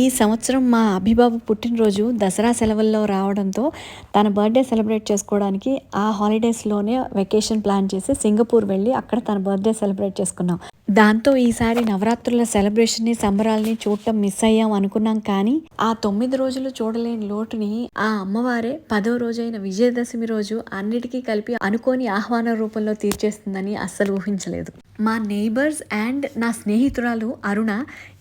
ఈ సంవత్సరం మా అభిబాబు పుట్టినరోజు దసరా సెలవుల్లో రావడంతో తన బర్త్డే సెలబ్రేట్ చేసుకోవడానికి ఆ హాలిడేస్లోనే వెకేషన్ ప్లాన్ చేసి సింగపూర్ వెళ్ళి అక్కడ తన బర్త్డే సెలబ్రేట్ చేసుకున్నాం. దాంతో ఈసారి నవరాత్రుల సెలబ్రేషన్ని సంబరాల్ని చూడటం మిస్ అయ్యాం అనుకున్నాం. కానీ ఆ 9 రోజులు చూడలేని లోటుని ఆ అమ్మవారే 10వ రోజైన విజయదశమి రోజు అన్నిటికీ కలిపి అనుకోని ఆహ్వాన రూపంలో తీర్చేస్తుందని అస్సలు ఊహించలేదు. మా నైబర్స్ అండ్ నా స్నేహితురాలు అరుణ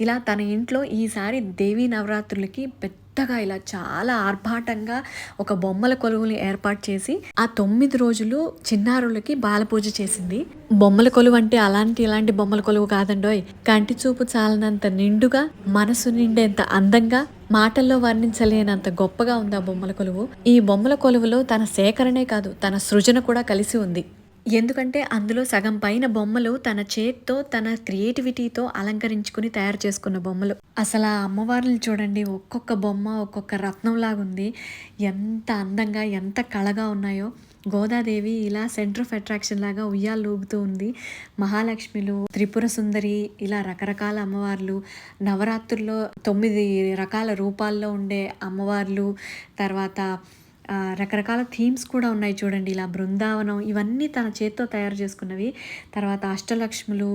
ఇలా తన ఇంట్లో ఈసారి దేవీ నవరాత్రులకి పెద్దగా ఇలా చాలా ఆర్భాటంగా ఒక బొమ్మల కొలువుని ఏర్పాటు చేసి ఆ 9 రోజులు చిన్నారులకి బాలపూజ చేసింది. బొమ్మల కొలువు అంటే ఇలాంటి బొమ్మల కొలువు కాదండోయ్, కంటి చూపు చాలనంత నిండుగా, మనసు నిండేంత అందంగా, మాటల్లో వర్ణించలేనంత గొప్పగా ఉంది ఆ బొమ్మల కొలువు. ఈ బొమ్మల కొలువులో తన సేకరణే కాదు, తన సృజన కూడా కలిసి ఉంది. ఎందుకంటే అందులో సగం పైన బొమ్మలు తన చేత్తో తన క్రియేటివిటీతో అలంకరించుకుని తయారు చేసుకున్న బొమ్మలు. అసలు ఆ అమ్మవారిని చూడండి, ఒక్కొక్క బొమ్మ ఒక్కొక్క రత్నంలాగుంది. ఎంత అందంగా ఎంత కళగా ఉన్నాయో. గోదాదేవి ఇలా సెంటర్ ఆఫ్ అట్రాక్షన్ లాగా ఉయ్యాలు ఊగుతూ ఉంది. మహాలక్ష్మిలు, త్రిపుర సుందరి, ఇలా రకరకాల అమ్మవార్లు, నవరాత్రుల్లో 9 రకాల రూపాల్లో ఉండే అమ్మవార్లు, తర్వాత రకరకాల థీమ్స్ కూడా ఉన్నాయి చూడండి. ఇలా బృందావనం, ఇవన్నీ తన చేత్తో తయారు చేసుకున్నవి. తర్వాత అష్టలక్ష్ములు,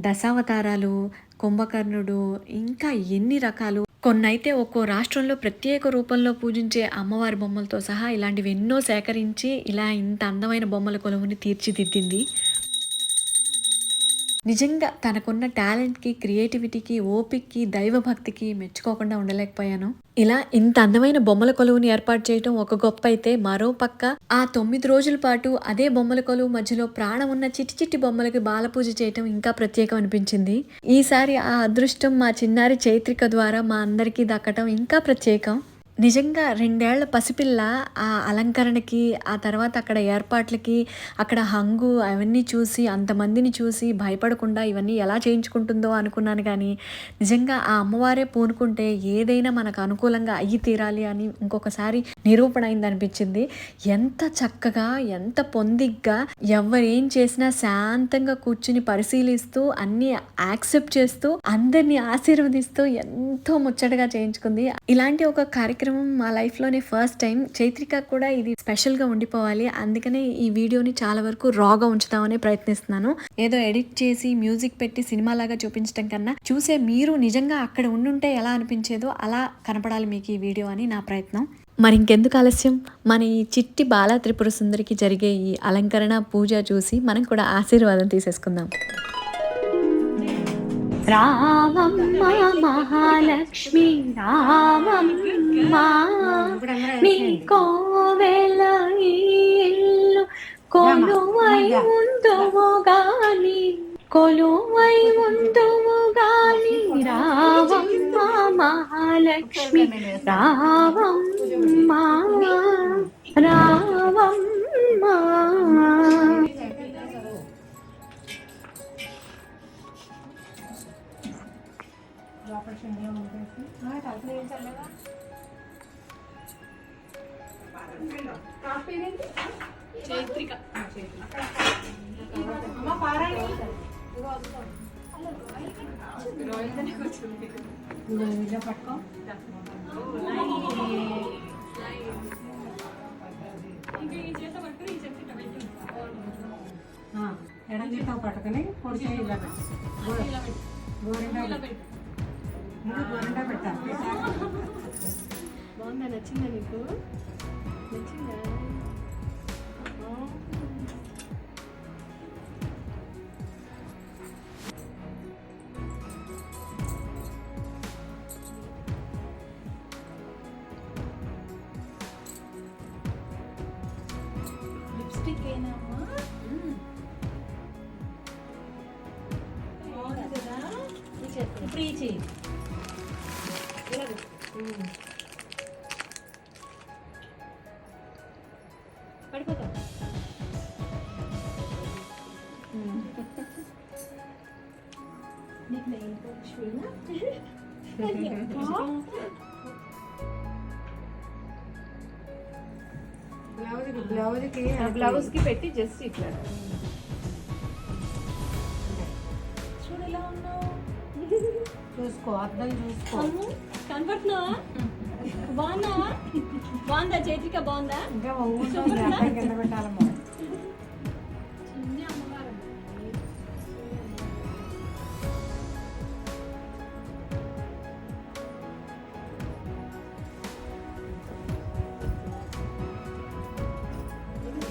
దశావతారాలు, కుంభకర్ణుడు, ఇంకా ఎన్ని రకాలు. కొన్నైతే ఒక్కో రాష్ట్రంలో ప్రత్యేక రూపంలో పూజించే అమ్మవారి బొమ్మలతో సహా ఇలాంటివి ఎన్నో సేకరించి ఇలా ఇంత అందమైన బొమ్మల కొలువుని తీర్చిదిద్దింది. నిజంగా తనకున్న టాలెంట్కి, క్రియేటివిటీకి, ఓపిక్కి, దైవభక్తికి మెచ్చుకోకుండా ఉండలేకపోయాను. ఇలా ఇంత అందమైన బొమ్మల కొలువుని ఏర్పాటు చేయడం ఒక గొప్ప అయితే, మరో పక్క ఆ 9 రోజుల పాటు అదే బొమ్మల కొలువు మధ్యలో ప్రాణం ఉన్న చిట్టి చిట్టి బొమ్మలకి బాలపూజ చేయటం ఇంకా ప్రత్యేకం అనిపించింది. ఈసారి ఆ అదృష్టం మా చిన్నారి చైత్రిక ద్వారా మా అందరికీ దక్కటం ఇంకా ప్రత్యేకం. నిజంగా 2 ఏళ్ల పసిపిల్ల ఆ అలంకరణకి, ఆ తర్వాత అక్కడ ఏర్పాట్లకి, అక్కడ హంగు అవన్నీ చూసి, అంతమందిని చూసి భయపడకుండా ఇవన్నీ ఎలా చేయించుకుంటుందో అనుకున్నాను. కానీ నిజంగా ఆ అమ్మవారే పూనుకుంటే ఏదైనా మనకు అనుకూలంగా అయ్యి తీరాలి అని ఇంకొకసారి నిరూపణ అయింది అనిపించింది. ఎంత చక్కగా, ఎంత పొందిగ్గా, ఎవరేం చేసినా శాంతంగా కూర్చుని పరిశీలిస్తూ, అన్నీ యాక్సెప్ట్ చేస్తూ, అందరినీ ఆశీర్వదిస్తూ ఎంతో ముచ్చటగా చేయించుకుంది. ఇలాంటి ఒక కార్యక్రమం మా లైఫ్లోనే ఫస్ట్ టైం. చైత్రిక కూడా ఇది స్పెషల్గా ఉండిపోవాలి, అందుకనే ఈ వీడియోని చాలా వరకు రాగా ఉంచుదామని ప్రయత్నిస్తున్నాను. ఏదో ఎడిట్ చేసి మ్యూజిక్ పెట్టి సినిమాలాగా చూపించడం కన్నా, చూసే మీరు నిజంగా అక్కడ ఉండుంటే ఎలా అనిపించేదో అలా కనపడాలి మీకు ఈ వీడియో అని నా ప్రయత్నం. మరి ఇంకెందుకు ఆలస్యం, మన ఈ చిట్టి బాల త్రిపుర సుందరికి జరిగే ఈ అలంకరణ పూజ చూసి మనం కూడా ఆశీర్వాదం తీసేసుకుందాం. రావమ్మ మహాలక్ష్మి రావమ్మ, నీ కోవెల ఇల్లు కొలువై ఉందువు గాని, కొలువై ఉందువు గాని, రావమ్మ మహాలక్ష్మి రావమ్మ, రావమ్మ. చైత్రిక పట్టుకో. ఎడం చేత పట్టుకొని పొడి చేయి, ఇలా గోరింటా పెట్టాలి. బాగుందా? నచ్చిందా నీకు? నచ్చిందా? లిప్స్టిక్ ఏనా? బాగుంది కదా? ఇప్పుడు ఈ చెయ్యి పడిపోతా. నీకు నెయిల్ లక్ష్మినా? బ్లౌజ్ కి పెట్టి జస్ట్ ఇట్లా చూడు ఎలా ఉన్నావు. చూసుకో, అర్థం చూసుకో. కనపడుతున్నావా? బాగున్నావా? బాగుందా చైత్రిక? బాగుందా? ఇంకా ఉంటుంది అబ్బాయి కింద పెట్టాలమ్మా.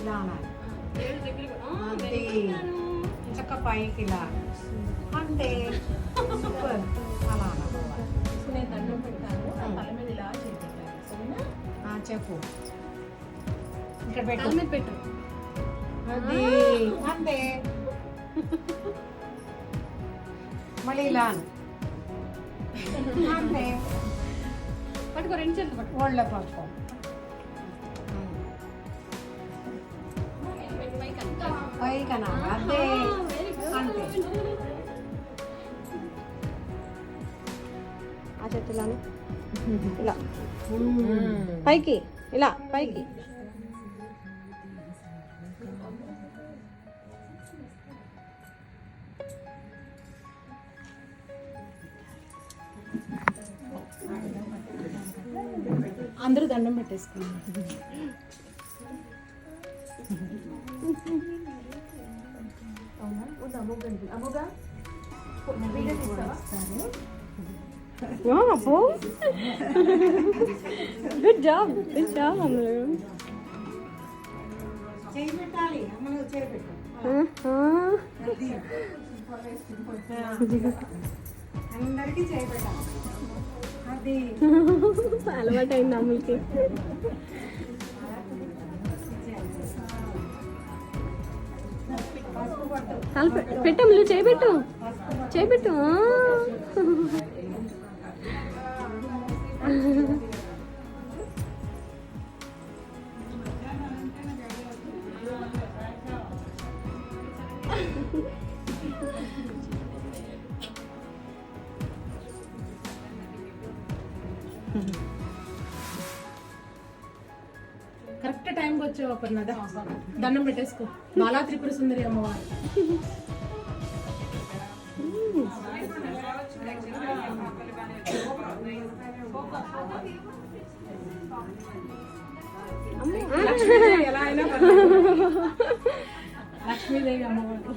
ఇలా అనాలి. అది చక్క పైకి ఇలా అంతే. సూపర్. అలా అనాలి. నేను దండం పెడతాను, ఆ తల మీద ఇలా చేయించాలి. సరేనా? చెప్పు. ఇక్కడ పెట్టు. తల మీద పెట్టు. అది అంతే. మళ్ళీ ఇలా అను. అంతే. పట్టుకో, రెండు చేతులు పట్టుకో. ఒళ్ళో పట్టుకో. పైకి అనాలి. అదే అంతే. ఆ చేతి ఇలా పైకి, ఇలా పైకి. అందరూ దండం పెట్టేసుకున్నారు. అబ్బో, గుడ్ జాబ్, గుడ్ జాబ్ అందరూ. చేయి పెట్టాలి. అమ్మను చేయి పెట్టు. అందరికీ చేయి పెట్టాలి. అది అలవాటు అయింది అమ్ములకి. పెట్టమ్ములు, చేయబెట్టు, చేయబెట్టు. కరెక్ట్ టైంకి వచ్చావు అపర్ణద. దండం పెట్టేసుకో. బాలా త్రిపుర సుందరి అమ్మవారు. లక్ష్మీదేవి ఎలా అయినా లక్ష్మీదేవి అమ్మవారు.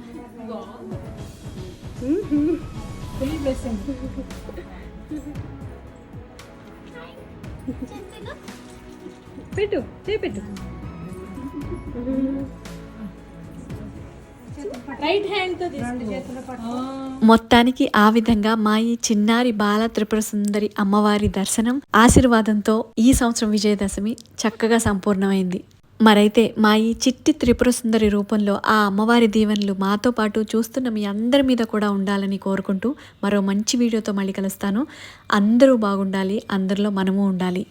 Full blessing. పెట్టు, చేపెట్టు. రైట్ హ్యాండ్ తో మొత్తానికి ఆ విధంగా మా ఈ చిన్నారి బాల త్రిపుర సుందరి అమ్మవారి దర్శనం ఆశీర్వాదంతో ఈ సంవత్సరం విజయదశమి చక్కగా సంపూర్ణమైంది. మరైతే మా ఈ చిట్టి త్రిపుర సుందరి రూపంలో ఆ అమ్మవారి దీవెనలు మాతో పాటు చూస్తున్న మీ అందరి మీద కూడా ఉండాలని కోరుకుంటూ మరో మంచి వీడియోతో మళ్ళీ కలుస్తాను. అందరూ బాగుండాలి, అందరిలో మనము ఉండాలి.